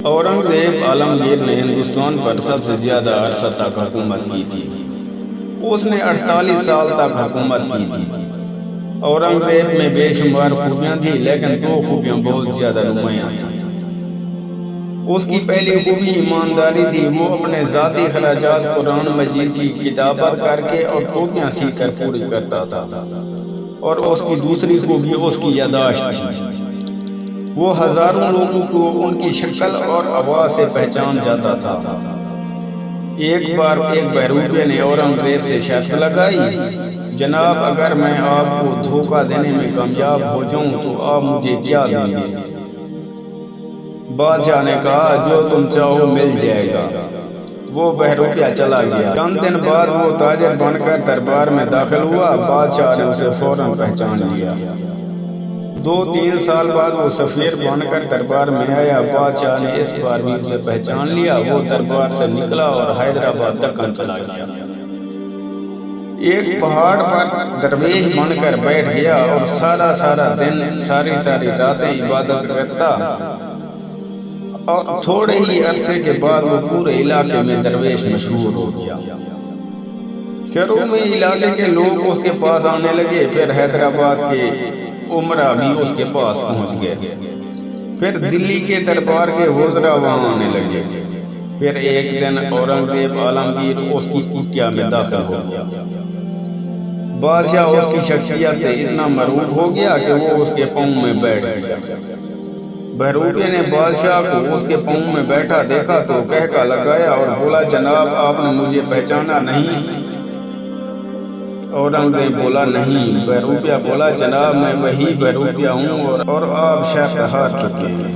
اورنگزیب عالمگیر نے ہندوستان پر سب سے زیادہ عرصہ تک حکومت کی تھی۔ اس نے 48 سال تک حکومت کی تھی۔ اورنگزیب میں بے شمار خوبیاں تھیں، لیکن دو خوبیاں بہت زیادہ نمایاں تھیں۔ اس کی پہلی خوبی ایمانداری تھی۔ وہ اپنے ذاتی خراجات قرآن مجید کی کتابت کر کے اور ٹوپیاں سی کر پوری کرتا تھا۔ اور اس کی دوسری خوبی اس کی یادداشت تھی۔ وہ ہزاروں لوگوں کو ان کی شکل اور آواز سے پہچان جاتا تھا۔ ایک بار ایک بہروپے نے اورنگزیب سے شرط لگائی، جناب اگر میں آپ کو دھوکہ دینے میں کامیاب ہو جاؤں تو آپ مجھے کیا دیں گے؟ بادشاہ نے کہا جو تم چاہو مل جائے گا۔ وہ بہروپیہ چلا گیا۔ چند دن بعد وہ تاجر بن کر دربار میں داخل ہوا۔ بادشاہ نے اسے فوراً پہچان لیا۔ 2-3 سال بعد وہ سفیر بن کر دربار میں آیا۔ بادشاہ نے اس بار بھی اسے پہچان لیا۔ وہ دربار سے نکلا اور حیدرآباد دکن چلا گیا۔ ایک پہاڑ پر درویش بن کر بیٹھ گیا اور سارا دن ساری راتیں عبادت کرتا، اور تھوڑے ہی عرصے کے بعد وہ پورے علاقے میں درویش مشہور ہو گیا۔ شروع میں علاقے کے لوگ اس کے پاس آنے لگے، پھر حیدرآباد کے عمرہ بھی اس کے پاس پہنچ گئے، پھر دلی کے دربار کے وزراء وہاں آنے لگے۔ پھر ایک دن اورنگزیب عالمگیر اس کی کیا میں داخل ہو گیا۔ بادشاہ اس کی شخصیت سے اتنا مرعوب ہو گیا کہ وہ اس کے پاؤں میں بیٹھ گیا۔ بہروپے نے بادشاہ کو اس کے پاؤں میں بیٹھا دیکھا تو کہکا لگایا اور بولا جناب آپ نے مجھے پہچانا نہیں؟ اورنگزیب بولا نہیں۔ بہروپیہ بولا جناب میں وہی بہروپیہ ہوں اور آپ شرط ہار چکے ہیں۔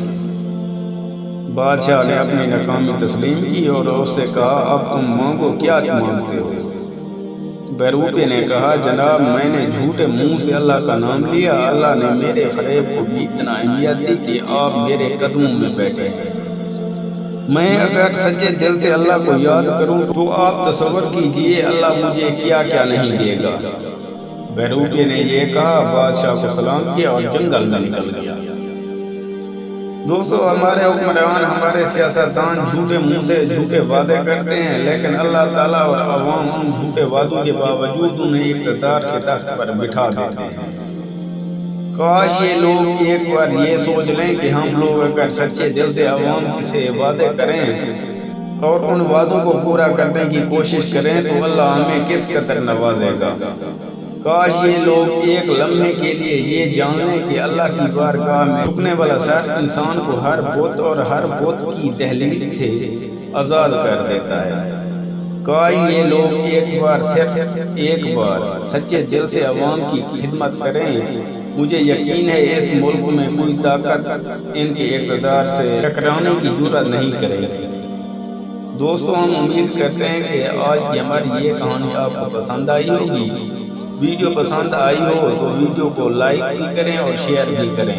بادشاہ نے اپنی ناکامی تسلیم کی اور اس سے کہا اب تم مانگو، کیا مانگتے ہو؟ بہروپے نے کہا جناب میں نے جھوٹے منہ سے اللہ کا نام لیا، اللہ نے میرے فریب کو بھی اتنا اہمیت دی کہ آپ میرے قدموں میں بیٹھے ہیں۔ میں اگر سچے دل سے اللہ کو یاد کروں تو آپ تصور کیجئے اللہ مجھے کیا نہیں دے گا۔ بہروپے نے یہ کہا، بادشاہ کو سلام کیا اور جنگل میں نکل گیا۔ دوستو ہمارے حکمران، ہمارے سیاستدان جھوٹے منہ سے جھوٹے وعدے کرتے ہیں، لیکن اللہ تعالیٰ اور عوام ان جھوٹے وعدوں کے باوجود انہیں اقتدار کے تخت پر بٹھا دیتے ہیں۔ کاش یہ لوگ ایک بار یہ سوچ لیں کہ ہم لوگ اگر سچے دل سے عوام سے وعدے کریں اور ان وعدوں کو پورا کرنے کی کوشش کریں تو اللہ ہمیں کس قدر نوازے گا۔ کاش یہ لوگ ایک لمحے کے لیے یہ جان لیں کہ اللہ کی بارگاہ میں جھکنے والا سر انسان کو ہر بت اور ہر بت کی دہلیز سے آزاد کر دیتا ہے۔ کاش یہ لوگ صرف ایک بار سچے دل سے عوام کی خدمت کریں۔ مجھے یقین ہے اس ملک میں کوئی طاقت ان کے اقتدار سے ٹکرانے کی جرأت نہیں کرے گی۔ دوستو ہم امید کرتے ہیں کہ آج کی ہماری یہ کہانی آپ کو پسند آئی ہوگی۔ ویڈیو پسند آئی ہو تو ویڈیو کو لائک بھی کریں اور شیئر بھی کریں۔